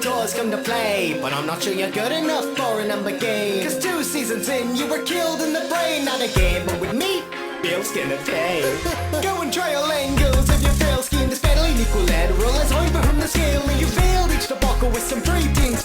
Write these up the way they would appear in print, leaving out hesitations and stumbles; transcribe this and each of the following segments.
toys come to play, but I'm not sure you're good enough for a number game. Cause 2 seasons in, you were killed in the brain. Not a game, but with me, Bill's gonna pay. Go and try your angles of your failed scheme to steadily equilateral as over from the scale. And you failed each debacle with some preteens.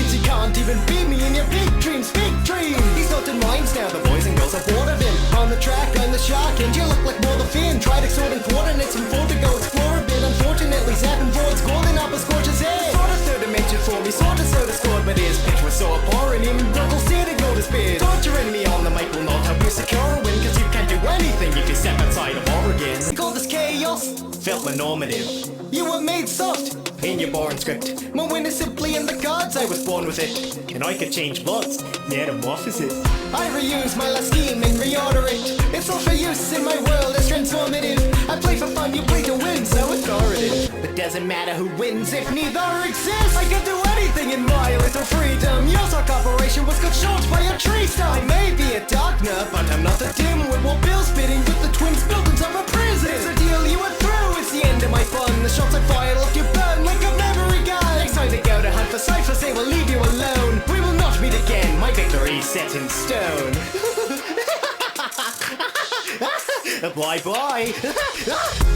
You can't even beat me in your big dreams, big dreams. He's not in minds now, the boys and girls are bored of him. On the track, I'm the shark, and you look like more the fin. Tried extorting coordinates from 4 to go explore a bit. Unfortunately, zapping forwards, calling up a scorcher's head. Sort of third dimension for me, sort of scored, but his pitch was so abhorrent. Him Ruckle steered to go to spears. Torturing me on the mic will not help you secure a win, cause you can't do anything if you step outside of Oregon. You call this chaos? Felt my normative. You were made soft in your born script. My win is simply in the cards, I was born with it. And I could change bloods, metamorphosis it. I reuse my last scheme and reorder it. It's all for use in my world, it's transformative. I play for fun, you play to win, so authoritative. But doesn't matter who wins if neither exists. I can do anything in my little freedom. Your sock operation was cut short by a tree stump. I may be a dark nerd, but I'm not a dimwit. While Bill's spitting with the twins built inside a prison. It's a deal you were through, it's the end of my fun. The shots I fired left you burn like a memory gun. Next time they go to hunt for ciphers, they will leave you alone. We will not meet again, my victory's set in stone. Bye.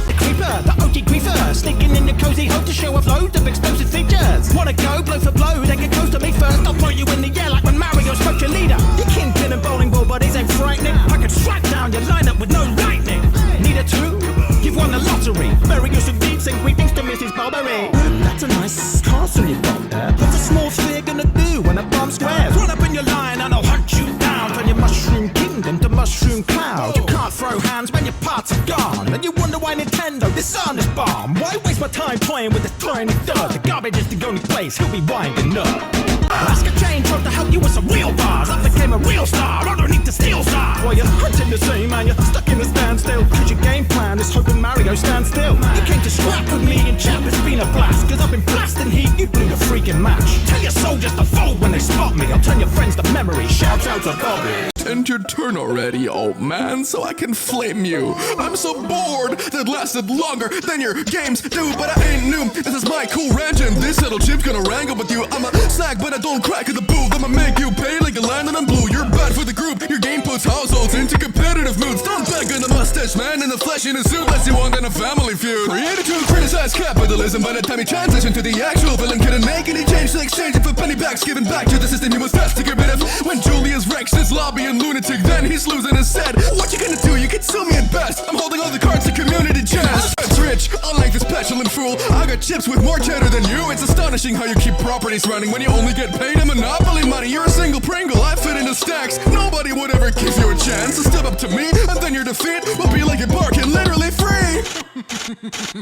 The creeper, the OG creeper, sneaking in the cozy hole to show off loads of explosive features. Wanna go blow for blow, then get close to me first. I'll point you in the air like when Mario spoke your leader. Your kingpin and bowling ball buddies ain't frightening. I could strike down your lineup with no lightning. Need a two? You've won the lottery. Bury your greetings and greetings to Mrs. Barbary. That's a nice castle you've got there. What's a small sphere gonna do when a bomb squares? Run up in your line and I'll hunt you down. From your mushroom kingdom to mushroom cloud. You can't throw hands when your parts are gone. And you wonder why Nintendo disarmed this bomb. Why waste my time playing with this tiny dud? The garbage is the only place he'll be winding up. Ask a chain tried to help you with some real bars. I became a real star underneath the steel star. While you're hunting the same and you're stuck in a standstill. Cause your game plan is hoping Mario stands still. You came to scrap with me and chap, it's been a blast. Cause I've been blasting heat, you blew the freaking match. Tell your soldiers to fold when they spot me. I'll turn your friends to memory, shouts out to Bobby. End your turn already, old man, so I can flame you. I'm so bored that lasted longer than your games do, but I ain't new. This is my cool ranch and this little chip's gonna wrangle with you. I'm a snack, but I don't crack at the booth. I'ma make you pay like a landing on blue. You're bad for the group, your game puts households into competitive moods. Don't beg on the mustache man in the flesh in a suit unless you want in a family feud. Created to criticize capitalism, by the time you transition to the actual villain, couldn't make any change to exchange it for penny backs. Giving back to the system you was best to get rid of. When Julius Rex is lobbying lunatic, then he's losing his head. What you gonna do? You can sue me at best. I'm holding all the cards to community chest. That's rich, unlike this petulant fool. I got chips with more cheddar than you. It's astonishing how you keep properties running when you only get paid in monopoly money. You're a single Pringle, I fit into stacks. Nobody would ever give you a chance to step up to me, and then your defeat will be like a bargain, literally free.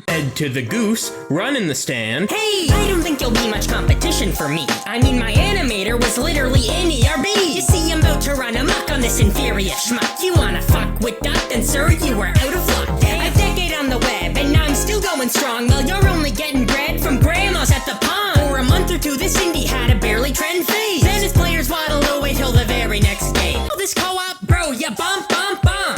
Head to the goose, run in the stand. Hey, I don't think you'll be much competition for me. I mean, my animator was literally non-ErB. You see, I'm about to run amok on this inferior schmuck. You wanna fuck with that? Then sir, you are out of luck. A decade on the web, and I'm still going strong. Well, you're only getting bread from grandmas at the pond. For a month or two, this indie had a barely trend phase. Then his players waddled away till the very next game. Oh, this co-op, bro, ya bump.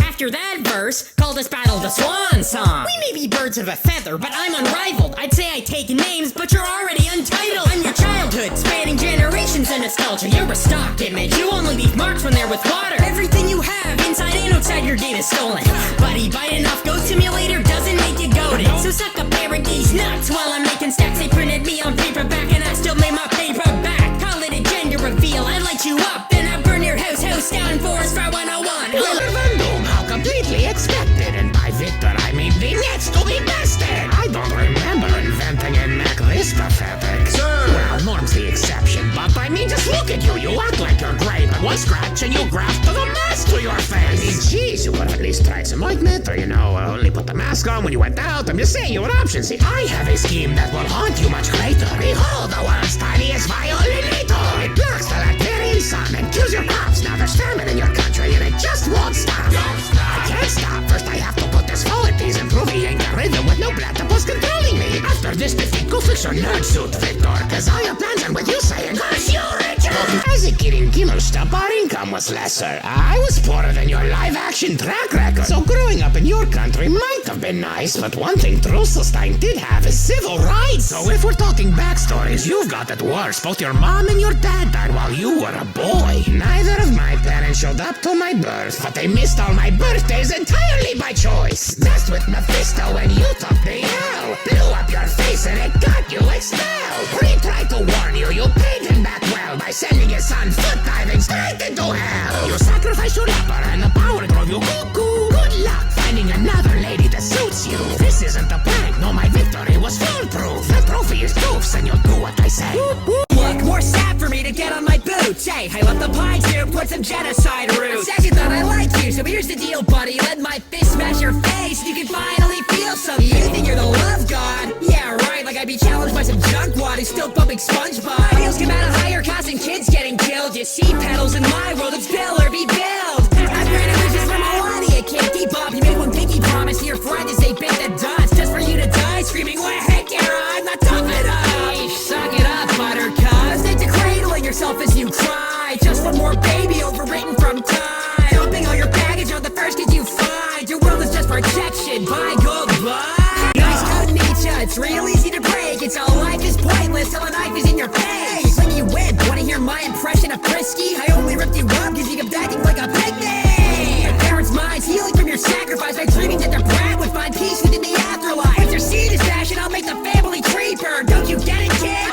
After that verse, called this battle the swan song. We may be birds of a feather, but I'm unrivaled. I'd say I take names, but you're already untitled. I'm your childhood, spanning generations and nostalgia. You're a stock image, you only leave marks when they're with water. Everything you have, inside and outside your game is stolen. Buddy, bite enough Goat Simulator doesn't make you goated. So suck a pair of these nuts while I'm making stacks. They printed me on paperback and I still made my paper back. Call it a gender reveal, I light you up, then I burn your house down Forest Fire 101. How completely expected, and by victor I mean the nets to be bested. I don't remember inventing a Mac this pathetic. Sir! Well, Norm's the exception, but I mean just look at you. You act like you're great, but one scratch and you graft to the mask to your face. Geez, you could at least try some ointment, or only put the mask on when you went out. I'm just saying your options. See, I have a scheme that will haunt you much greater. Behold the world's tiniest violinator. It blocks the Latvian sun and kills your crops. Now there's famine in your country and it just won't stop. I can't stop. First I have to put this forward. These improving rhythm with no platypus controlling me. After this defeat, go fix your nerd suit, Victor, cause I abandon what you say and curse you, Richard. As a kidding killer stuff, buddy. income was lesser. I was poorer than your live-action track record. So growing up in your country might have been nice, but one thing Drusselstein did have is civil rights. So if we're talking backstories, you've got it worse. Both your mom and your dad died while you were a boy. Neither of my parents showed up to my birth, but they missed all my birthdays entirely by choice. Messed with Mephisto and you took the L. Blew up your face and it got you expelled. He tried to warn you, you paid him back well by sending his son foot diving straight into hell. You sacrificed your leper and the power drove you cuckoo. Good luck finding another lady that suits you. This isn't a prank, no, my victory was foolproof. The trophy is proofs and you'll do what I say. Look, more sap for me to get on my boots. Hey, I left the pines here, put some genocide roots. Said you thought I liked you, so here's the deal, buddy. Let my fist smash your face, you can finally feel something. You think you're the love god? Yeah, right, like I'd be challenged by some junkwad who's still pumping SpongeBob. Wheels come out of higher costs and kids getting killed. You see pedals in my world, it's Bill or be billed. I've granted wishes for Melania, can't keep up. You made one pinky promise to your friend as they bit the dust, just for you to die screaming, what heck, Era, I'm not tough enough. Suck it up, buttercup. Stick to cradling yourself as you cry. Just one more baby overwritten from time. Dumping all your baggage on the first kid you find. Your world is just protection, bye, goodbye. Nice to meet ya, it's real easy to break. It's all life is pointless till a knife is in your face. When you win, wanna hear my impression of Frisky? I only ripped you up cause you kept acting like a pygmy. Your parents' minds healing from your sacrifice by dreaming that their brat would find peace within the afterlife. If your seed is dashed, I'll make the family tree burn. Don't you get it, kid?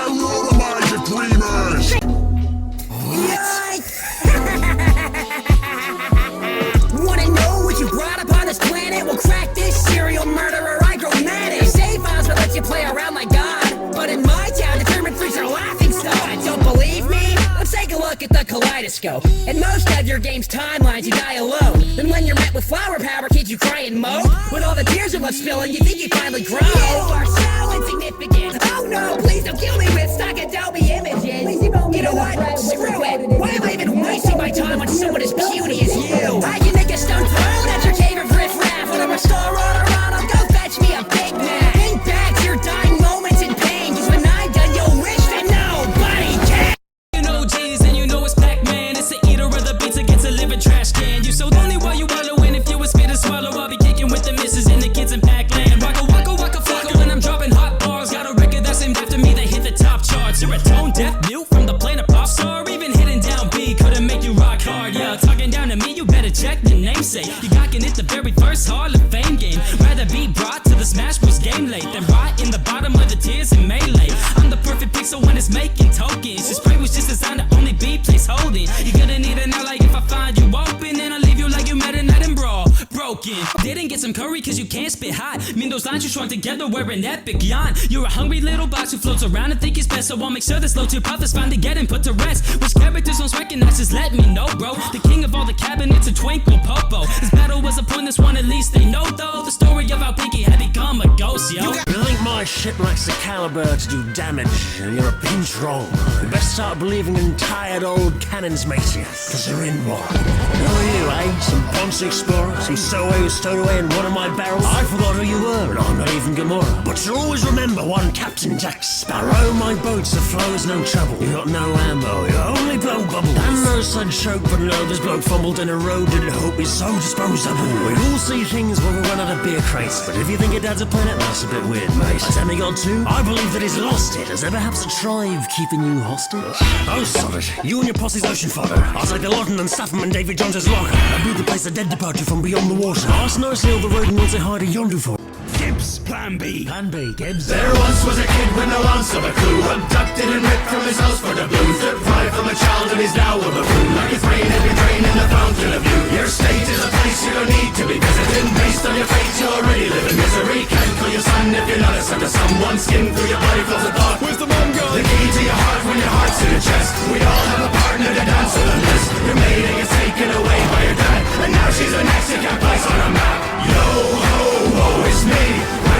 Wanna know what you brought upon this planet? Well, crack this serial murderer, I grow manic. Save files will let you play around like God, but in my town, determined freaks are laughing stock. Don't believe me? Let's take a look at the kaleidoscope. In most of your game's timelines, you die alone. Then when you're met with flower power, kids, you cry and mope. With all the tears of love spilling, you think you finally grow. You are so insignificant. Oh no, please don't kill me with stock Adobe images. You know what? Screw it. Why am I even wasting my time on someone as puny as you? I can make a stone throne at your cave of riffraff. When I'm a star on a Ronald, go fetch me a Big Mac. Think back to your dying moments in pain, cause when I'm done, you'll wish that nobody can. You know G's and you know it's Pac-Man. It's the eater of the beats against a living trash can. You so lonely while you wallowing. If you would spit and swallow, I'll be kicking with the misses and the kids in Pac-Land. Waka waka waka flocka when I'm dropping hot bars. Got a record that's named after me, they hit the top charts. You're a tone deaf mute from the planet pop star. Even hitting down B couldn't make you rock hard. Yeah, talking down to me, you better check the namesake. You gawking at the very first Hall of Fame game. Rather be brought to the Smash Bros game late than rot in the bottom of the tears in Melee. I'm the perfect pixel when it's making tokens. This spray was just designed to only be placeholding. You're gonna need an ally if I find you open, and I'll leave you like you met a night in brawl. Broken. Didn't get some curry cause you can't spit hot. Mean those lines you strung together were an epic yawn. You're a hungry little box who floats around and think he's best, so I'll make sure the slow to profits finally get him put to rest. Which characters don't recognize, just let me know, bro. The king of all the cabinets, a twinkle popo. This battle was a pointless one, at least they know though. The story of how Pinky had become a ghost, yo. You think my ship lacks the caliber to do damage, and you're a pinch wrong. You best start believing in tired old cannons, matey, cause they're in one. Who are you, eh? Some Ponce explorer? Some stowaway who stowed away in one of my barrels? I forgot who you were, and I'm not even Gamora. But you'll always remember one Captain Jack Sparrow. My boat's afloat, there's no trouble. You got no ammo, you only blow bubbles. And no sun choke, but no, this bloke fumbled in a road, didn't hope he's so disposable. We all see things when we run out of beer crates, but if you think your dad's a planet, that's a bit weird, mate. A demigod too? I believe that he's lost it. Is there perhaps a tribe keeping you hostage? Oh, sod it. You and your posse's ocean fodder. I'll take the Lawton and Staffam and David Jones's locker. I blew the place a dead departure from beyond the water. Ask nicely all the rodents they hide a yonder for. Gibbs, Plan B. Plan B, Gibbs. There once was a kid with no ounce of a clue, abducted and ripped from his house for the blues, deprived from a child and he's now a buffoon. Like his brain had been drained in the fountain of youth. Your state is a place you don't need to be visiting. Based on your fate, you already live in misery. Can't call your son if you're not a son to someone. Skin through your body flows a thought. Where's the mom gone? The key to your heart when your heart's in your chest. We all have a partner to dance with a list. Your maiden gets taken away by your dad, and now she's the next you can't place on a map. Yo ho ho, it's me.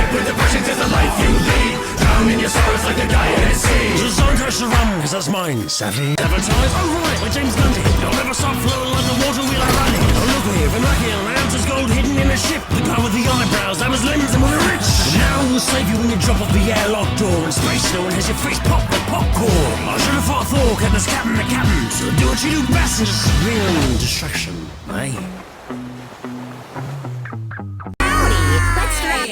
With depression is the life you lead. Drown in your sorrows like the guy at sea. Gesundheit glass of rum, cause that's mine, savvy. Advertise, alright, with James Gundy. Don't ever stop flowing like the water wheel I run it. Oh, look here, Van Rakiel, ounces gold hidden in a ship. The guy with the eyebrows, that was Limbs and we're rich. Now we'll save you when you drop off the airlock door in space. No one has your face popped with popcorn. I should have fought Thor, kept us captain the captain. So do what you do best and just real distraction, eh?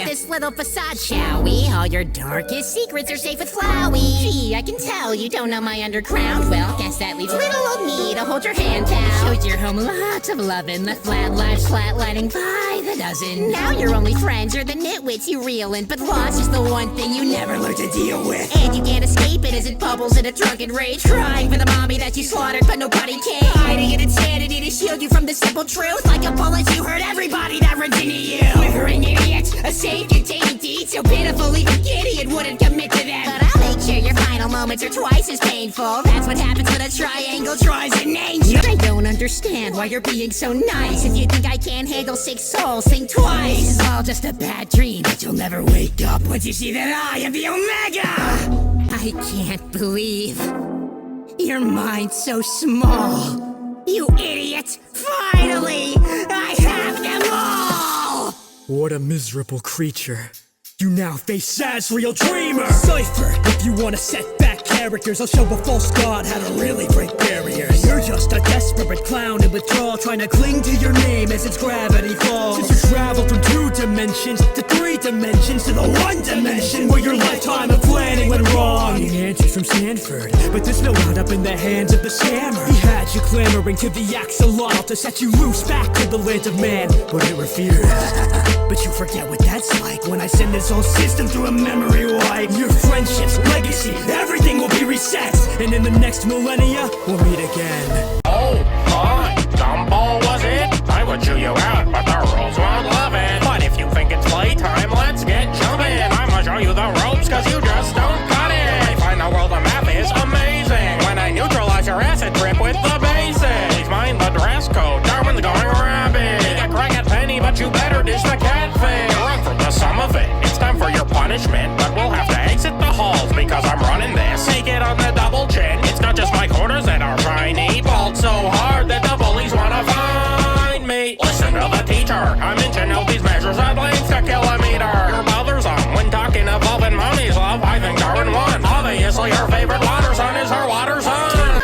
This little facade, shall we? All your darkest secrets are safe with Flowey. Gee, I can tell you don't know my underground. Well, guess that leaves little old me to hold your hand, pal. Showed your home lots of lovin', the flat lives flatlining by the dozen. Now your only friends are the nitwits you reelin', but loss is the one thing you never learn to deal with. And you can't escape it as it bubbles in a drunken rage, crying for the mommy that you slaughtered, but nobody can. Hiding in insanity to shield you from the simple truth. Like a bullet, you hurt everybody that runs into you. Withering idiot, a safe containing deeds so pitiful even Gideon wouldn't commit to them. But I'll make sure your final moments are twice as painful. That's what happens when a triangle tries an angel. I don't understand why you're being so nice. If you think I can't handle 6 souls, think twice. This is all just a bad dream, but you'll never wake up once you see that I am the Omega. I can't believe your mind's so small. You idiot! Finally, I have them all! What a miserable creature. You now face Asriel Dreamer! Cypher, if you wanna set back characters, I'll show a false god how to really break barriers. You're just a desperate clown in withdrawal, trying to cling to your name as its gravity falls. Since you traveled from 2 dimensions to 3 dimensions to the 1 dimension where your lifetime of planning went wrong. The answer's from Stanford, but this will wound up in the hands of the scammer. He had you clamoring to the axolotl to set you loose back to the land of man, but it refused. But you forget what that's like when I send this whole system through a memory wipe. Your friendships, legacy, everything will be reset. And in the next millennia, we'll meet again. Oh, my, Gumball was it? I would chew you out, but the rules won't love it. But if you think it's playtime, let's get jumping. I'ma show you the ropes, cause you just don't cut it. I find the world the map is amazing when I neutralize your acid trip with the basics. Please mind the dress code, Darwin's going rabid. You can crack at Penny, but you better dish the catfish. Run from the sum of it, it's time for your punishment. But we'll have to exit the halls because I'm running this. Take it on the double chin, it's not just my quarters that are tiny. Balled so hard that the bullies wanna find me. Listen to the teacher, I'm inching out these measures at length a kilometer. Your bothersome when talking evolving mommy's love. I think Darwin won. Obviously her favorite water son is her water son.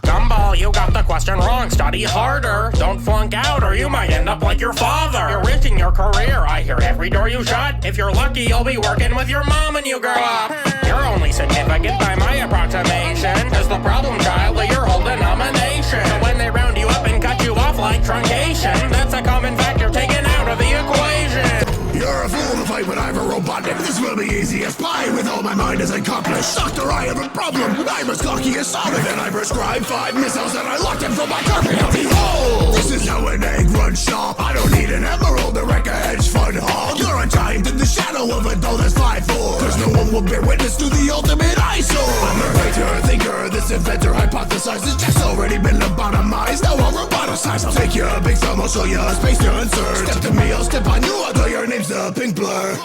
Gumball, you got the question wrong. Study harder, don't flunk out or you might end up like your father. You're risking your career, I hear every door you shut. If you're lucky, you'll be working with your mom when you grow up. You're only significant by my approximation as the problem child of your whole denomination. So when they round you up and cut you off like truncation, that's a common factor taken out of the equation. You're a fool to fight when I'm a robotnik. This will be easy as pie with all my mind is accomplished. Doctor, I have a problem. I'm as cocky as Sonic. Then I prescribe 5 missiles and I locked him from my carpet. Now behold, this is how an egg runs shop. I don't need an emerald to wreck a hedge fund hog. You're untimed in the shadow of a doll that's 5'4". Cause no one will bear witness to the ultimate eyesore. I'm a writer, thinker, this inventor hypothesizes just already been lobotomized. Now I'll roboticize. I'll take your big thumb, I'll show you a space to insert. Step to me, I'll step on you until your name's the pink blur.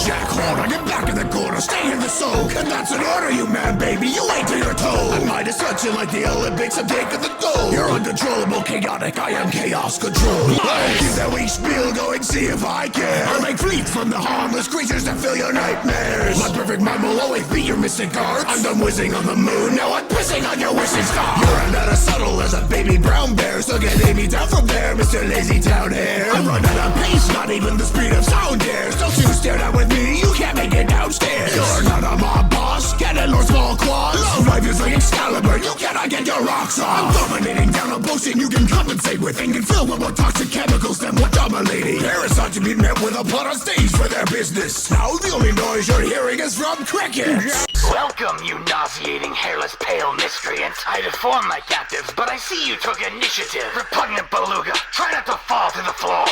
Jack Horn, I get back in the corner, stay in the soak. And that's an order, you man, baby, you ain't to your toe. I might have touched you like the Olympics, I'm taking the gold. You're uncontrollable, chaotic, I am chaos control. I'll keep that weak spiel going, see if I can. I'll make fleets from the harmless creatures that fill your nightmares. My perfect mind will always be your mystic arts. I'm done whizzing on the moon, now I'm pissing on your wishing star. You're not as subtle as a baby brown bear, so get me down from there, Mr. Lazy Town Hair. I run at a pace, not even the speed of sound dares. Don't you stare down with me, you can't make it downstairs. You're not a mob boss, get in or small claws. Love life is like Excalibur, you cannot get your rocks off. I'm dominating down a potion you can compensate with and can fill with more toxic chemicals than what dominating. Parasites to be met with a plot on stage for their business. Now the only noise you're hearing is from crickets. Welcome, you nauseating, hairless, pale miscreants. I deformed my captives, but I see you took initiative. Repugnant beluga, try not to fall to the floor.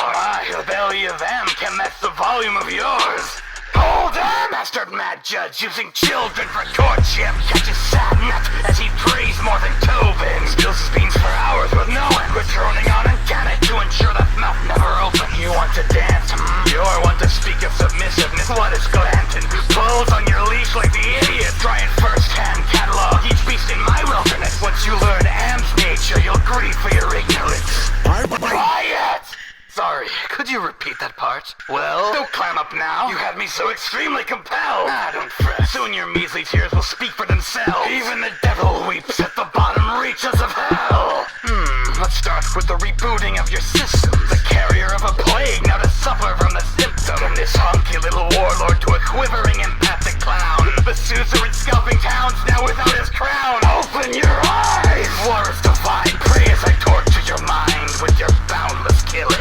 The belly of them can match the volume of yours. Hold on, mastered mad judge using children for courtship. Catches sad nut as he prays more than Tobin. Spills his beans for hours with no end. Quit droning on and can it to ensure that mouth never open. You want to dance? You're one to speak of submissiveness. What is glanting? Pulls on your leash like the idiot. Trying first-hand catalog each beat appreciate that part. Well, don't climb up now. You have me so extremely compelled. Don't fret. Soon your measly tears will speak for themselves. Even the devil weeps at the bottom reaches of hell. Let's start with the rebooting of your system. The carrier of a plague, now to suffer from the symptom. From this honky little warlord to a quivering empathic clown. The Suzer in scalping towns now without his crown. Open your eyes! War is divine. Pray as I torture your mind with your boundless killing.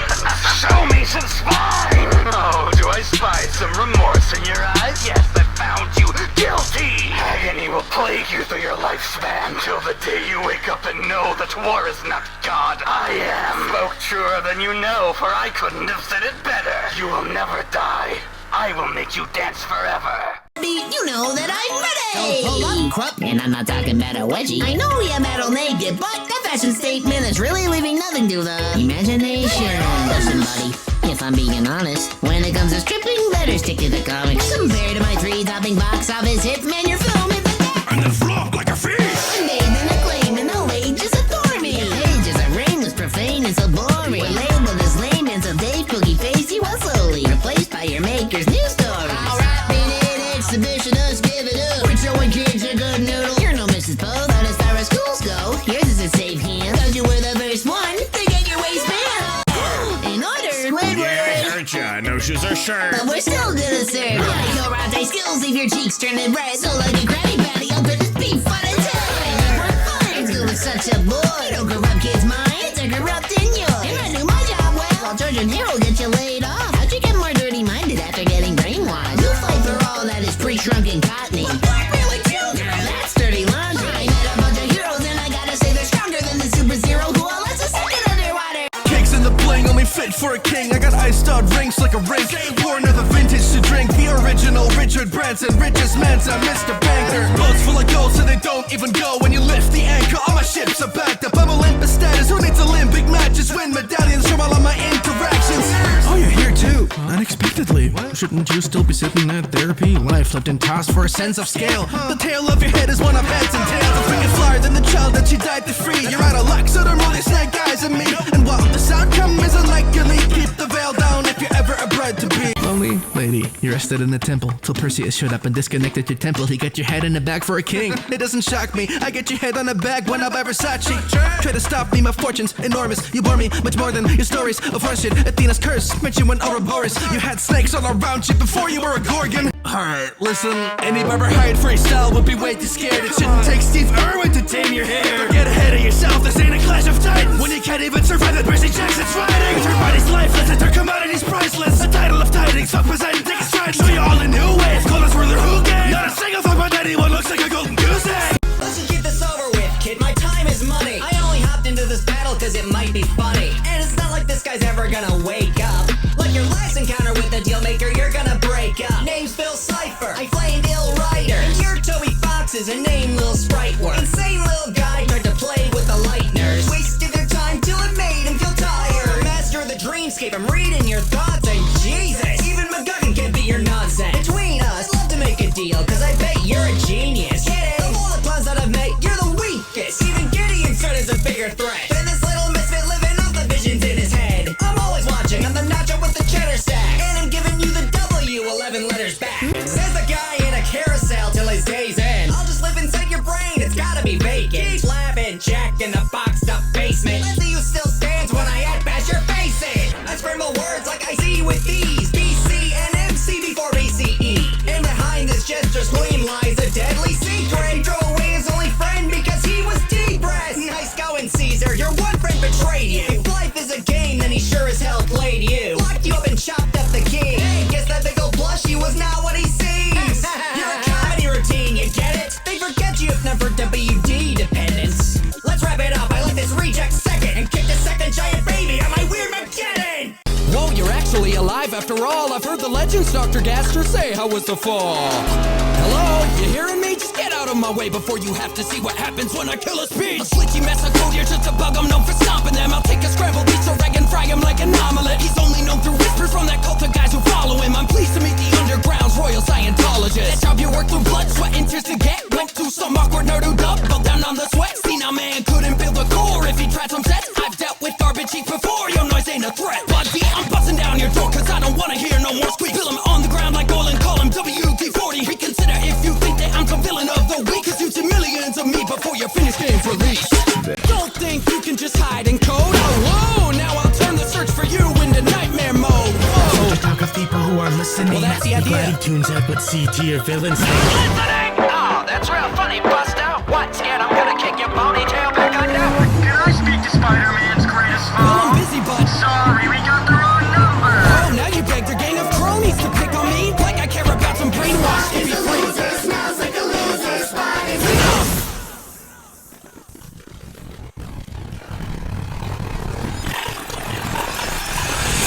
Show me some spine! Oh, do I spy some remorse in your eyes? Yes, I found you guilty! Agony will plague you through your lifespan till the day you wake up and know that war is not God. I am. Spoke truer than you know, for I couldn't have said it better. You will never die. I will make you dance forever. You know that I'm ready! Hold up, Krupp. And I'm not talking about a wedgie. I know you metal naked, but that fashion statement is really leaving nothing to the Imagination. Listen, buddy, if I'm being honest, when it comes to stripping, better stick to the comics. Compared to my 3-topping box office hits, man, your film is the death. And then flop like a fish. I'm bathed in acclaim and the wages adore me. The pages of rain was profane and so boring. We're labeled as lame and so Dave Cookie Face, he was slowly replaced by your maker's new stories. Alright, beat it, exhibitionist, give it up. We're showing kids a good noodle. You're no Mrs. Poe, but as far as schools go, yours is a safe hand. Cause you were the first one to get your waistband. In order, Squidward. Hurt ya, no shoes or shirt. But we're still gonna serve you. Karate skills leave your cheeks turning red. So like a Krabby Patty, open this beef fun and tell. School is such a bore. You don't corrupt kids' minds, they're corrupting yours. If I do my job well, while George and Harold get you laid off. How'd you get more dirty-minded after getting brainwashed? You fight for all that is pre-shrunken cottony. But black really killed you. That's dirty laundry. I met a bunch of heroes and I gotta say they're stronger than the super zero who all lets us get underwater. Cakes in the bling, only fit for a king. I got iced out rings like a ring. Pour another vintage to drink. The original Richard Branson, richest man's a Mr. Banker. Boats full of gold so they don't even go when you lift the anchor. All my ships are backed up. I'm Olympus status. Who needs Olympic matches? Win medallions from all of my interactions. Oh, you're here too. Unexpectedly. Shouldn't you still be sitting at therapy? Life lived in toss for a sense of scale. The tail of your head is one of heads and tails. A freaking flyer than the child that she died to free. You're out of luck, so don't roll these snake eyes at me. And while this outcome isn't likely, keep the veil down if you're ever a bride to be. Lonely lady, you rested in the temple till Perseus showed up and disconnected your temple. He got your head in a bag for a king. It doesn't shock me. I get your head on a bag when I buy Versace. Try to stop me, my fortune's enormous. You bore me much more than your stories of horseshit. Athena's curse meant you an Ouroboros. You had snakes all around you before you were a Gorgon. Alright, listen, any barber hired freestyle would be way too scared. It shouldn't take Steve Irwin to tame your hair. Get ahead of yourself, this ain't a clash of titans. When you can't even survive that Percy Jackson's writing. Your body's lifeless and their commodity's priceless. The title of tidings, fuck Poseidon, take a stride. Show you all in new ways, cold as ruler who gave. Not a single thought about anyone looks like a golden goose egg. Let's just get this over with, kid. My time is money. I only hopped into this battle cause it might be funny. And it's not like this guy's ever gonna wake up. Like your last encounter with the deal maker, you're gonna break up. Name's Phil Cypher, I flamed ill writer. And you're Toby Fox, is a name little sprite work. Insane little guy tried to play with the lightners. Wasted their time till it made him feel tired. Master of the dreamscape, I'm reading your thoughts and Jesus, even McGuckin can't beat your nonsense. Between us, I'd love to make a deal, cause I bet you're a genius. Get it? Of all the puns that I've made, you're the weakest. Even Gideon's threat is a bigger threat than this little misfit living off the visions in his head. I'm always watching, I'm the nacho with the cheddar stack. And I'm giving you the W 11 letters back. Says the guy in a carousel till his day's end. I'll just live inside your brain, it's gotta be vacant. Keep laughing, Jack in the boxed up basement. Let's see who still stands when I add bash your face in. I scramble words like I see with these. BC and MC before BCE. And behind this gesture's gleam lies a deadly secret. He drove away his only friend because he was depressed. Nice going, Caesar, your one friend betrayed you. If life is a game, then he sure as hell played you. Locked you up and chopped up the king. Guess that big old plushy was not what he sees. You're a comedy routine, you get it? They forget you if not for WD dependence. Let's wrap it up, I let this reject second and kick the second giant baby on my weird Mageddon. Whoa, you're actually alive after all. I've heard the legends, Dr. Gaster, say how was the fall. Hello, you hearing me? Just get out of my way before you have to see what happens when I kill a speech. A slicky mess of code, you're just a bug, I'm known for stomping them. I'll take a scrambled beats or egg and fry him like an omelet. He's only known through whispers from that cult of guys who follow him. I'm pleased to meet the underground's royal Scientologist. That job you worked through blood, sweat, and tears to get. Went through some awkward nerd who dubbed, fell down on the sweat. See, now man couldn't build a core if he tried some sets. I've dealt with garbage cheap before, your noise ain't a threat. But yeah, I'm busting down your your door, cause I don't wanna hear no more squeak. Fill him on the ground like oil and call him WD-40. Reconsider if you think that I'm some villain of the week, cause you see millions of me before your finished game's released. Don't think you can just hide and code. Oh, whoa, now I'll turn the search for you into nightmare mode. Whoa. To talk of people who are listening. Well, that's the idea. Tunes out, but see to your villains. Listening? Oh, that's real funny, Buster. What, scared I'm gonna kick your ponytail back under? Can I speak to Spider-Man's greatest foe? Well, I'm busy, bud. Sorry, we got the wrong number. Oh, now you begged your gang of cronies to pick on me? Like I care about some brainwash to be free. Smells like a loser, Spider.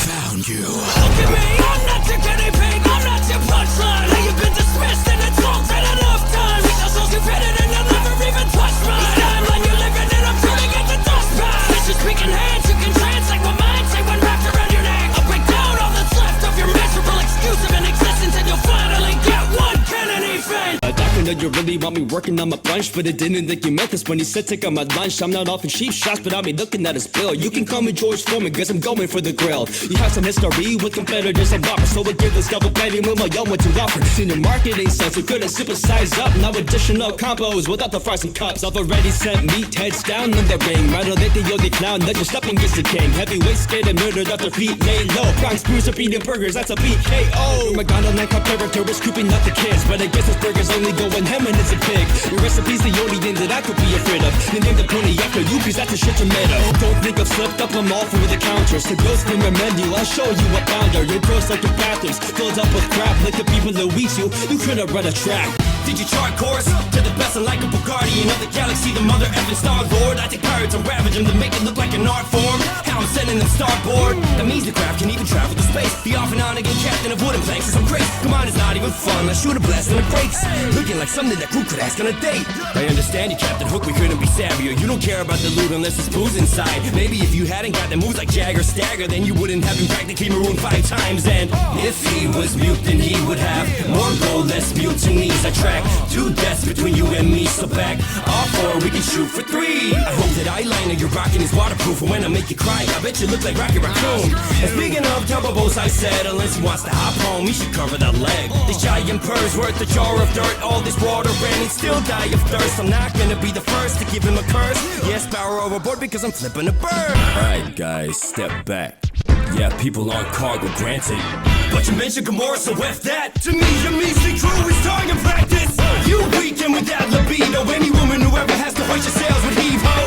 Found you. Look at me, I'm not your guinea pig, I'm not your punchline. Now you've been dismissed and it's all been enough time. We are so stupid and you'll never even touch mine. This timeline you're living in, I'm turning into dust pie. Bitches speaking hands, you can translate what mine say when wrapped around your neck. I'll break down all that's left of your miserable excuse of an existence and you'll finally get one Kennedy fan. I know you really want me working on my bunch, but it didn't think you meant this when you said take on my lunch. I'm not offering cheap shots, but I'll be looking at his bill. You can call me George Foreman, cause I'm going for the grill. You have some history with competitors and robbers, so I give this double petty with my own what to offer. Senior marketing sense, we couldn't super size up. Now additional combos without the fries and cups. I've already sent meat heads down in the ring. Right on the yogi clown, that just up and gets the king. Heavyweight skate and murdered off their feet, lay low. Bronx Bruiser beating burgers, that's a PKO. McDonald and comparator is scooping up the kids, but I guess this burger's only going ham and it's a pig. Your recipe's the only thing that I could be afraid of. Then name the pony after you, cause that's a shit tomato. Don't think I've slipped up, I'm all for the counters. The ghost in your menu, I'll show you a pounder. You're gross like your bathrooms, filled up with crap like the people that we you. You couldn't run a track. Did you chart course to the best unlikable guardian of the galaxy, the mother effing Star Lord? I take pirates and ravage them to make it look like an art form. How I'm sending them starboard. That means the craft can even travel to space. The off and on again captain of wooden planks is some crazy. Come on, it's not even fun. I shoot a blast and it breaks. Looking like something that crew could ask on a date. I understand you, Captain Hook, we couldn't be savvier. You don't care about the loot unless there's booze inside. Maybe if you hadn't got the moves like Jag or Stagger, then you wouldn't have been practically marooned 5 times. And if he was mute, then he would have more gold, less mutinies. I track 2 deaths between you and me, so back all 4, we can shoot for 3. I hope that eyeliner you're rocking is waterproof, and when I make you cry, I bet you look like Rocket Raccoon. And speaking of turbo boats, I said, unless he wants to hop home, he should cover that leg. This giant purse worth a jar of dirt, all this water ran, he'd still die of thirst. I'm not gonna be the first to give him a curse. Yes, power overboard because I'm flipping a bird. Alright guys, step back. Yeah, people on cargo, granted. But you mentioned Gamora, so F that. To me, your measly crew is target practice. You weaken without libido. Any woman who ever has to hoist your sails would heave-ho.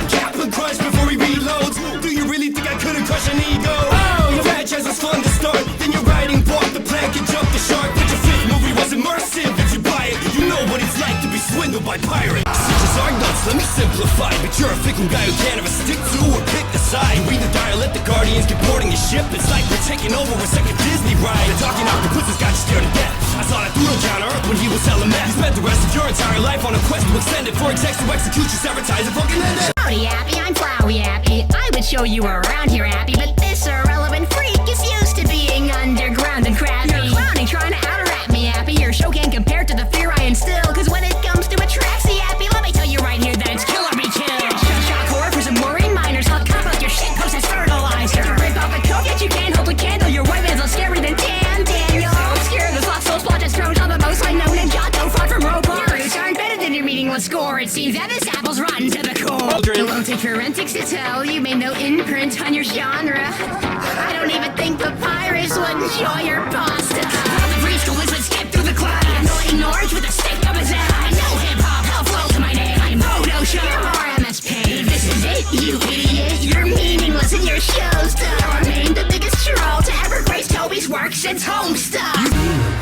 Kaplan crunch before he reloads. Do you really think I couldn't crush an ego? Oh, your franchise was fun to start. Then your writing bought the plank and jumped the shark. But your 5th movie was immersive. If you buy it, you know what it's like to be swindled by pirates. Stitches are nuts, let me simplify. But you're a fickle guy who can't ever stick to or pick a side. You read the dialect, the Guardians get boarding your ship. It's like we're taking over a second Disney ride. The talking octopuses got you scared to death. I saw that doodle down on Earth when he was selling meth. You spent the rest of your entire life on a quest to extend it for execs to execute your sabotage and fucking end it. Howdy, Appy, I'm Flowey Appy. I would show you around here, Appy, but this irrelevant freak is used to being underground and crappy. You're clowning, trying to out-rap me, Appy. Your show can't compare to the fear I instill, cause when it comes to Atraxi, Appy, let me tell you right here that it's kill or be killed. Shock horror for some marine miners, I'll cop out your shit post as fertilizer. You rip off a coat, yet you can't hold a candle. Your white man's less scary than Daniel. Obscure, the soft soul splotches throws on the most like no Ninjato, fought from Robot. Your roots aren't better than your meaningless score. It seems that this apple's rotten to the core. It won't take forensics to tell you made no imprint on your genre. I don't even think the pirates would enjoy your pasta. The preschool would skip through the class. Annoying orange with a stick up his ass. No hip-hop, hell flow to my name. I'm Modo Show. You're more MSP. This is it, you idiot. You're meaningless and your show's done. Remain the biggest troll to ever grace Toby's work since Homestuck.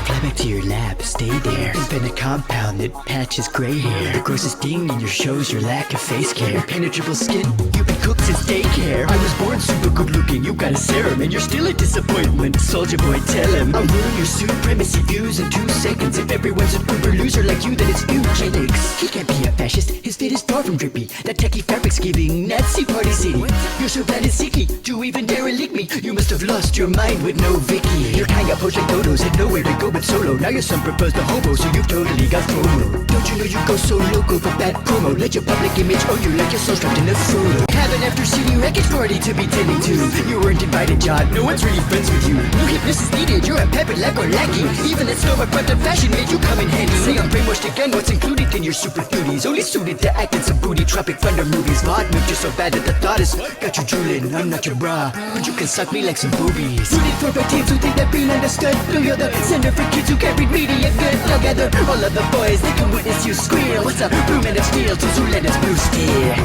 Fly back to your lab, stay there. Invent a compound that patches gray hair. The grossest thing in your show's your lack of face care. Penetrable skin, you've been cooked since daycare. I was born super good looking, you got a serum, and you're still a disappointment. Soldier boy, tell him I'll ruin your supremacy views in 2 seconds. If everyone's an uber loser like you, then it's eugenics. He can't be a fascist, his fit is far from drippy. That techie fabric's giving Nazi party city. You're so bad and sickly to even derelict me. You must have you've lost your mind with no Vicky. You're kinda posed like dodos, had nowhere to go but solo. Now your son prefers the hobo, so you've totally got FOMO. Don't you know you go so loco for that promo? Let your public image own you like you're so strapped in a photo. Have an after-city records party to be tending to. You weren't invited, John, no one's really friends with you. No hypnosis needed, you're a pepper lack or lacking. Even that storefront of fashion made you come in handy. Say I'm brainwashed again, what's included in your super cuties? Only suited to act in some booty Tropic Thunder movies. Vod moved you so bad that the thought is got you drooling. I'm not your bra, but you can suck me like some boobies. Rooted for teens who think they're being understood. No, you're the center for kids who can't read media good. Together, all of the boys, they can witness you squeal. What's a broom and a steel to Zoolander blue steel?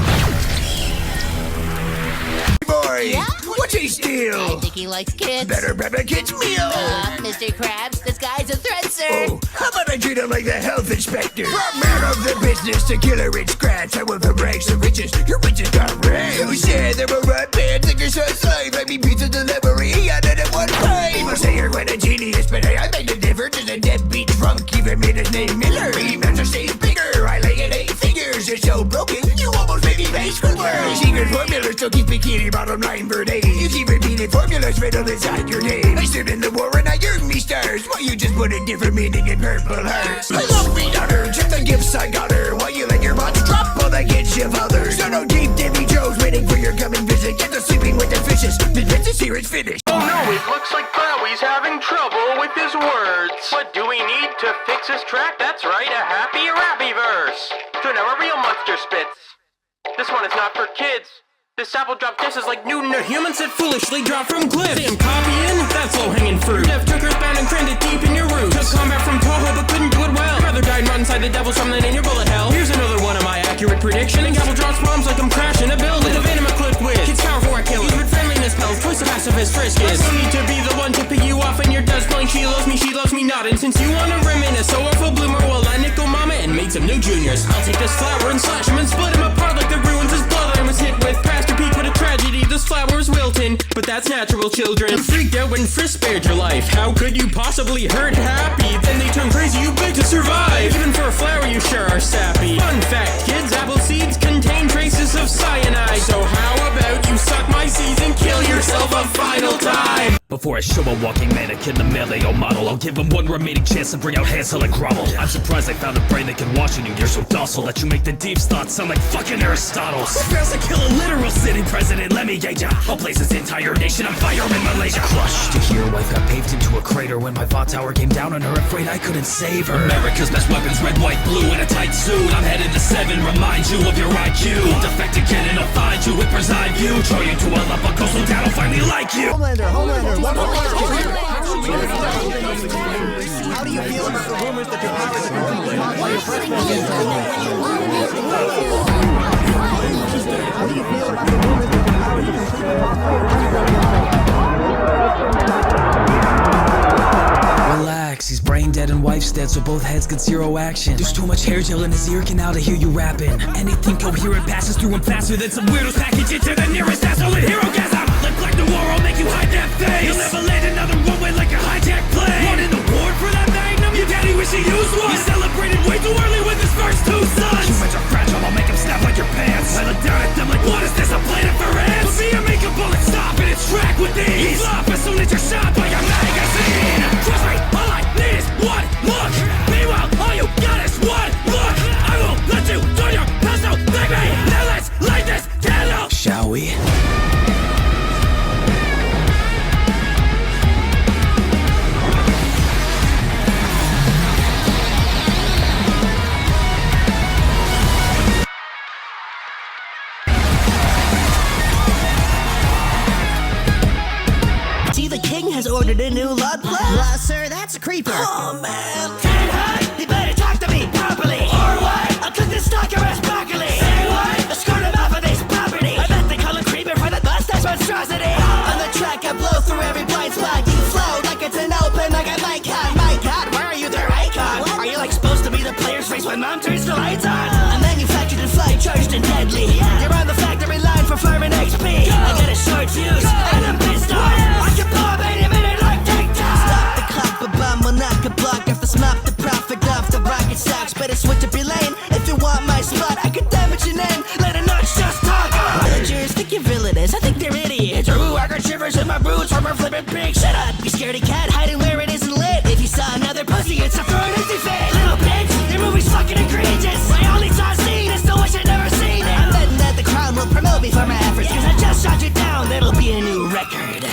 Boy, what's he steal? I think he likes kids. Better prep a kid's meal. Mr. Krabs, this guy's a threat, sir. Oh, how about I treat him like the health inspector? From man of the business to killer in scratch. I went from rags to riches. Your riches got rags. You said they were right bad, think you're so slave. I mean pizza delivery, I did it one time. People say you're quite a genius, but hey, I beg to differ. Just a deadbeat drunk, even made his name Miller. He meant to stay bigger. I lay it 8 figures. It's so broken, you almost made me pay Squidward. Secret formula still keep bikini bottom line for days. You keep repeating formulas riddled inside your name. I stood in the war and I earned me stars. Why you just put a different meaning in purple hearts? I love me daughter, check the gifts I got her. While you let your bots drop all the kids you others. So no deep Debbie Joe's waiting for your coming visit. Get to sleeping with the fishes. The business here is finished. Oh no, it looks like Bowie's having trouble with his words. What do we need to fix his track? That's right, a happy rappy verse. So now a real monster spits. This one is not for kids. This apple drop dishes like Newton or humans that foolishly drop from cliffs. Say I'm copying? That's low-hanging fruit. Dev took earthbound and crammed it deep in your roots. Took combat from Toho but couldn't do it well. Rather died and run inside the devil's from than in your bullet hell. Here's another one of my accurate prediction. And Gabble drops bombs like I'm crashing a building. With a venom equipped with kids power for a killer. Even friendliness pelts, choice of pacifist frisk is. I don't need to be the one to pick you off and you're done playing she loves me not. And since you want to reminisce, so awful bloomer, well I nickel mama and made some new juniors. I'll take this flower and slash him and split him apart like the ruins his blood I was hit with. Pastor Peak with a tragedy, this flower's wilting, but that's natural, children. You freaked out when Frisk spared your life. How could you possibly hurt Happy? Then they turn crazy, you beg to survive. Even for a flower, you sure are sappy. Fun fact, kids, apple seeds contain traces of cyanide. So how about you suck my seeds and kill yourself a final time? Before I show a walking mannequin the Maleo model, I'll give him one remaining chance to bring out Hansel and Gretel. I'm surprised I found a brain that can wash in you. You're so docile that you make the deep thoughts sound like fucking Aristotle's. Who fails to kill a literal sitting president? Let me gauge ya. I'll place his entire nation on fire in Malaysia. Crushed to hear wife got paved into a crater when my Vought tower came down on her, afraid I couldn't save her. America's best weapons, red, white, blue, in a tight suit. I'm headed to 7, remind you of your IQ. Defect again and I'll find you with bird's eye view. Throw you to a leper coastal town, I'll finally like you. Homelander, one more question. How do you feel about the rumors that your powers are completely hot while your president is How do you feel about the rumors that your powers are completely hot? Relax, he's brain dead and wife's dead, so both heads get zero action. There's too much hair gel in his ear canal to hear you rapping. Anything coherent passes through him faster than some weirdos package into the nearest asshole in hero gasm. Like Black Noir, I'll make you hide that face. You'll never land another runway like a hijacked plane. Won an award for that magnum? Your daddy wish he used one. You celebrated way too early with his first 2 sons. Humans are fragile, I'll make them snap like your pants. I look down at them like, what is this, a planet for ants? But me, I make a bullet stop in its track with these. You flop as soon as you're shot by a magazine. Trust me, all I need is one look. Meanwhile, all you got is one look. I will let you turn your pesto, thank me. Now let's light this candle. Shall we? Has ordered a new log plan. Well, sir, that's a creeper. Oh, man. Can't hide. You better talk to me properly. Or what? I'll cook this stalker as broccoli. Say what? I'll skirt him off of this property. I bet they call him creeper for the mustache monstrosity. On the track, I blow through every blind spot. You flow like it's an open, like a mic on. My God, where are you, their icon? What? Are you like supposed to be the player's face when mom turns the lights on? I'm manufactured and fly, charged and deadly. Yeah. You're on the factory line for farming XP. Go. I got a short fuse, and I'm pissed off. I can blow up any minute like TikTok. Stop the clock, but bomb will knock a block off the smop. The profit off the rocket stocks. Better switch up your lane if you want my spot. I could damage your name, let a notch just talk. Villagers think you're villainous, I think they're idiots. Ooh, I got shivers in my boots from her flipping scaredy cat hiding where it isn't lit. If you saw another pussy, it's a throw an empty fit. Little bitch, your movie's fucking egregious. My only saw scene is to wish I'd never seen it. I'm betting that the crowd will promote me for my efforts, cause I just shot you down, that'll be a new record.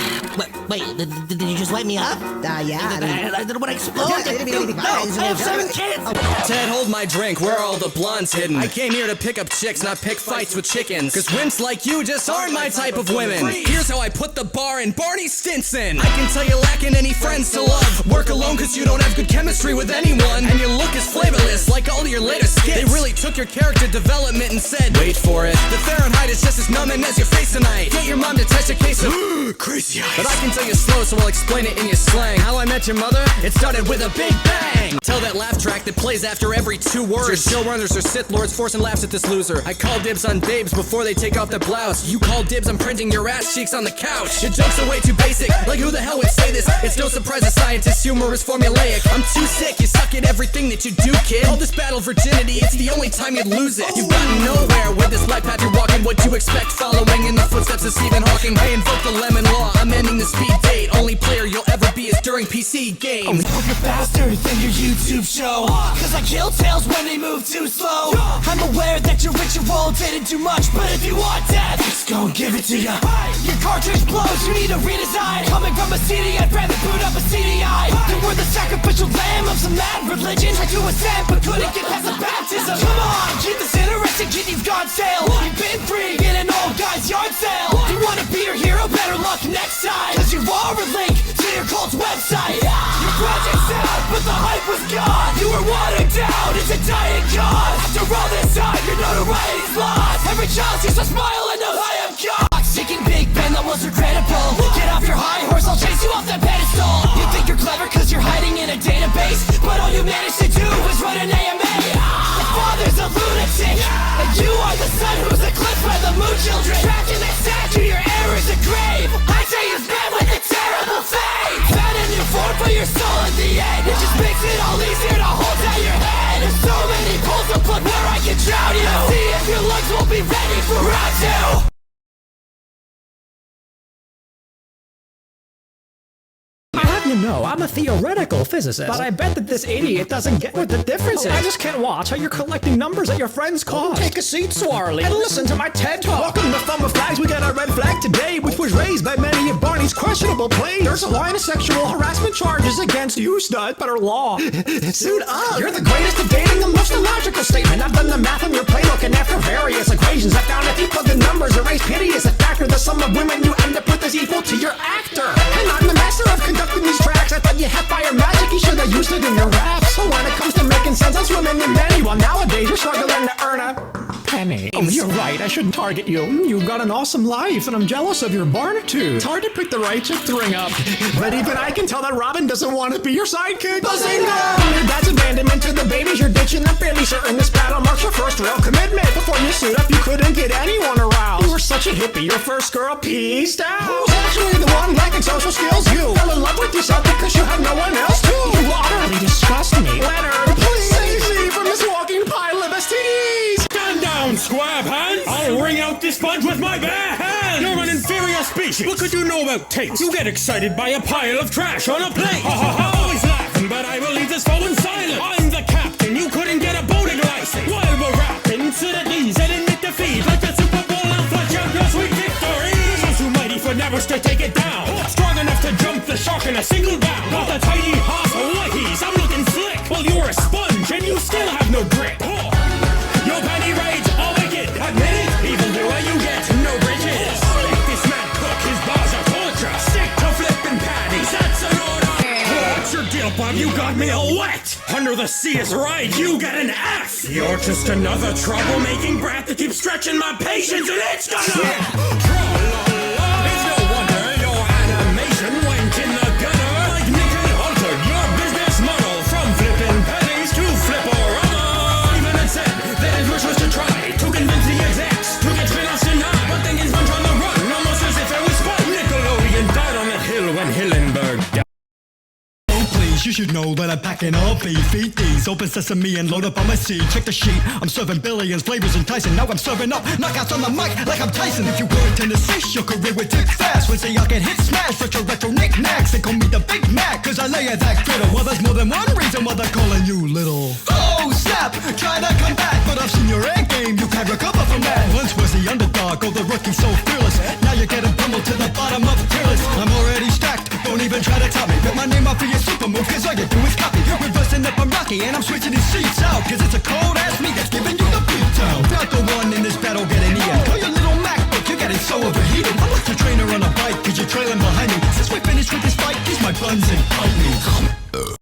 Wait, did you just wake me up? Yeah. Did it explode? I have 7 kids! Ted, hold my drink, where are all the blondes hidden? I came here to pick up chicks, not pick fights with chickens. Cause wimps like you just aren't my type of women. Here's how I put the bar in Barney Stinson. I can tell you're lacking any friends to love. Work alone cause you don't have good chemistry with anyone. And your look is flavorless like all your later skits. They really took your character development and said, wait for it, the Fahrenheit is just as numbing as your face tonight. Get your mom to test a case of crazy eyes. But I can tell you slow, so I'll explain it in your slang. How I Met Your Mother? It started with a big bang. Tell that laugh track that plays after every 2 words. Your showrunners are Sith Lords forcing laughs at this loser. I call dibs on babes before they take off their blouse. You call dibs on printing your ass cheeks on the couch. Your jokes are way too basic, like who the hell would say this? It's no surprise a scientist's humor is formulaic. I'm too sick, you suck at everything that you do, kid. All this battle virginity, it's the only time you'd lose it. You've gotten nowhere with this life path you're walking. What you expect following in the footsteps of Stephen Hawking? I invoke the lemon law, I'm ending the speed date. Only player you'll ever be is during PC games. You're faster than your YouTube show, cause I kill tails when they move too slow. I'm aware that your ritual didn't do much, but if you want death, just gon' give it to ya. Your cartridge blows, you need a redesign. Coming from a CD, I'd rather boot up a CDI. You were the sacrificial lamb of some mad religion. Tried to ascend, but couldn't get past the baptism. Come on, keep this interesting, kid, you've gone stale. You've been free in an old guy's yard sale. You wanna be your hero, better luck next time, cause you are a link to your cult's website. Your project's out, but the hype was gone. You were watered down, it's a dying cause. After all this time, your notoriety's lost. Every child sees a smile and knows I am God. Seeking Big Ben, that was regrettable. Get off your high horse, I'll chase you off that pedestal. You think you're clever cause you're hiding in a database, but all you managed to do was run an AMA. Your father's a lunatic, and you are the son who's eclipsed by the moon children. Trapped in that statue, your error's a grave. I say you spent with a terrible fate. Found a new form for your soul in the end. It just makes it all easier to hold down your head. There's so many pools of blood where I can drown you. See if your lungs will be ready for round 2. You know, I'm a theoretical physicist, but I bet that this idiot doesn't get what the difference is. I just can't watch how you're collecting numbers at your friend's cost. Take a seat, Swarley, and listen to my TED Talk. Welcome to Fun with Flags. We got our red flag today, which was raised by many of Barney's questionable plays. There's a line of sexual harassment charges against you, stud, better law. Suit up. You're the greatest of dating, the most illogical statement. I've done the math on your play, looking after various equations. I found if you put the numbers, erase pity is a factor. The sum of women you end up with is equal to your actor. And I'm the master of conducting these tracks. I thought you had fire magic, you should have used it in your raps. So when it comes to making sense, I'm swimming in many. While nowadays you're struggling to earn a penny. Oh, you're right, I shouldn't target you. You've got an awesome life, and I'm jealous of your barnitude. It's hard to pick the right chick to ring up, but even I can tell that Robin doesn't want to be your sidekick. Bazinga! From your dad's abandonment to the babies you're ditching, I'm fairly certain this battle marks your first real commitment. Before you suit up, you couldn't get anyone aroused. You were such a hippie, your first girl pieced out. Who's actually the one lacking social skills? You fell in love with yourself because you have no one else to. You utterly disgust me. Leonard, please save me from this walking pile of STDs. Stand down, square pants! I'll wring out this sponge with my bare hands! You're an inferior species! What could you know about taste? You get excited by a pile of trash on a plate! Ha ha ha! Always laughing, but I will leave this foe in silence! I'm the captain, you couldn't get a boating license! While we're rapping to the knees and admit defeat, like the Super Bowl and flash out your sweet victory! So too mighty for nevers to take it down! Strong enough to jump the shark in a single bound! Got the tiny half of whiteys, I'm looking slick! Well, you're a sponge and you still have no grip! Your penny raids are wicked, admit it, even doer you get no bridges. Let this man cook, his bars are torture. Stick to flipping patties, that's an order. What's your deal, bub? You got me all wet. Under the sea is right, you get an F. You're just another troublemaking brat that keeps stretching my patience, and it's gonna. It's no wonder your animation went in the gutter. Like Nick and Hunter, your business model from flipping pennies to flip-orama. Even it said that his wish was to try to convince the execs to get spin-offs denied. But thinking Punch on the run, almost as if it was fun. Nickelodeon died on the hill when Hillenberg died. Oh please, you should know that I'm packing up beef. Eat these, open sesame and load up on my seat. Check the sheet, I'm serving billions, flavors enticing. Now I'm serving up knockouts on the mic like I'm Tyson. If you weren't to assist, your career would tick fast. When say y'all can hit smash, retro knickknacks. They call me the Big Mac, cause I lay at that critter. Well, there's more than one reason why they're calling you little. Oh, snap, try to come back, but I've seen your end game, you can't recover from that. Once was the underdog, oh the rookie so fearless. Now you're getting pummeled to the bottom of the tier list. I'm already stacked, don't even try to top me. Put my name out for your super move, cause all you do is copy. Reversing up, I'm Rocky, and I'm switching these seats out, cause it's a cold ass me that's giving you the beat down. Not the one in this battle getting EM. Call your little MacBook, you're getting so overheated. I'm like your trainer on a bike, cause you're trailing behind me. Since we finished with this fight, kiss my buns and bite me.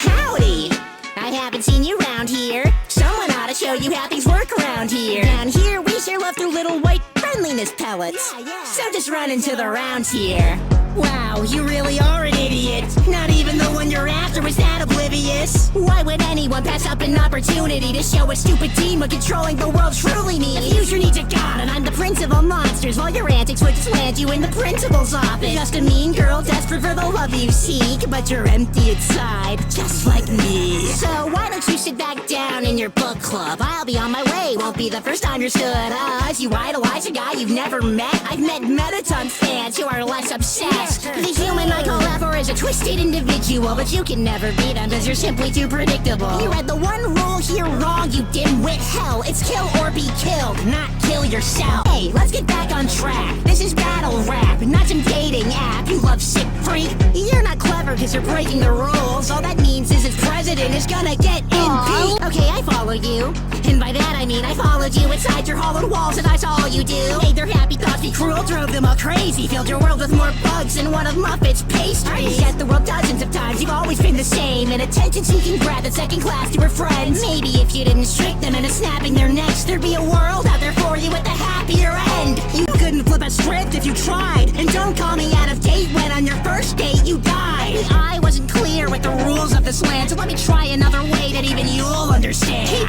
Howdy! I haven't seen you around here. Someone ought to show you how things work around here. Down here, we share love through little white friendliness pellets. So just run into the rounds here. Wow, you really are an idiot. Not even the one you're after was that oblivious. Why would anyone pass up an opportunity to show a stupid team what controlling the world truly means? Use your need to God, and I'm the prince of all monsters. While your antics would just land you in the principal's office. Just a mean girl desperate for the love you seek, but you're empty inside, just like me. So why don't you sit back down in your book club? I'll be on my way, won't be the first time you're stood us. You idolize a guy you've never met. I've met Metaton fans who are less obsessed. The human I call Ever is a twisted individual, but you can never beat him because you're simply too predictable. You read the one rule here wrong, you dimwit. Hell, it's kill or be killed, not kill yourself. Hey, let's get back on track. This is battle rap, not some dating app. You love sick freak. You're not clever because you're breaking the rules. All that means is his president is gonna get impeached. Okay, I follow you. And by that I mean I followed you inside your hollowed walls and that's all you do. Made their happy thoughts be cruel, drove them all crazy. Filled your world with more bugs than one of Muppet's pastries. I've set the world dozens of times, you've always been the same. An attention-seeking brat that's second class to her friends. Maybe if you didn't trick them into snapping their necks, there'd be a world out there for you with a happier end. You couldn't flip a script if you tried. And don't call me out of date when on your first date you died. I wasn't clear with the rules of this land, so let me try another way that even you'll understand. Keep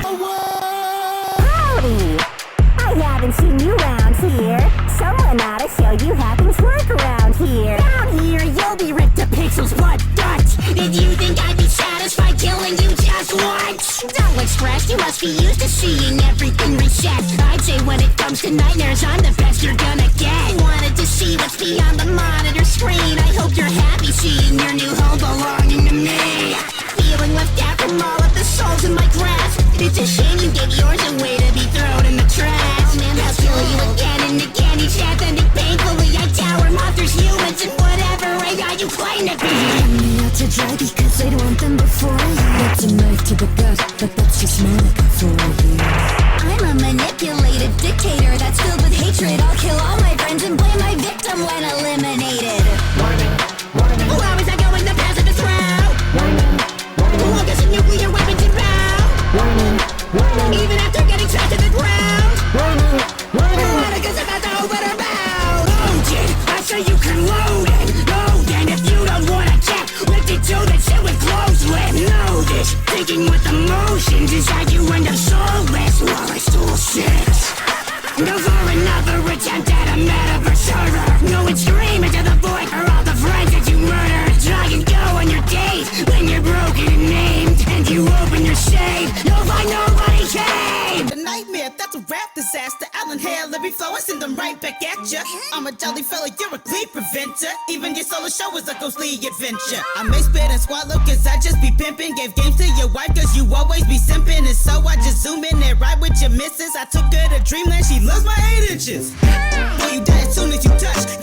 Howdy! I haven't seen you around here. Someone ought to show you how things work around here. Down here, you'll be ripped to pixels, but Dutch. Did you think I'd be satisfied killing you just once? Don't look stressed, you must be used to seeing everything reset. I'd say when it comes to nightmares, I'm the best you're gonna get. Wanted to see what's beyond the monitor screen. I hope you're happy seeing your new home belonging to me. Feeling left out from all of the souls in my grasp. It's a shame you gave yours away to be thrown in the trash. Man, I'll kill you again and again. Each half ending painfully. I tower monsters, humans, and whatever AI you claim to be. Hang me out to dry because I don't want them before you. That's a knife to the gut, but that's just Monica for you. I'm a manipulated dictator that's filled with hatred. I'll kill all my friends and blame my victim when eliminated. How is that going to pass this round? Who gets some nuclear weapons in round? Even after getting trapped to the ground. Monica's about to open her mouth. Loaded, I say you can load it. Loaded, if you don't wanna check, lift it to the shit with closed lips. Know this, thinking with emotions is how you end up soulless. While I stole shit. No for another attempt at a metaverse server. No one scream into the void for all the friends that you murdered. Try and go on your days when you're broken and named. And you open your safe, you'll find nobody came. The nightmare, that's a rap disaster. Alan Hale, let me flow and send them right back at ya. I'm a jolly fella, you're a glee preventer. Even your solo show is a ghostly adventure. I may spit and swallow cause I just be pimping. Gave games to your wife cause you always be simping. And so I just zoom in and ride with your missus. I took her to Dreamland, she loves my 8 inches. Boy, you die as soon as you touch.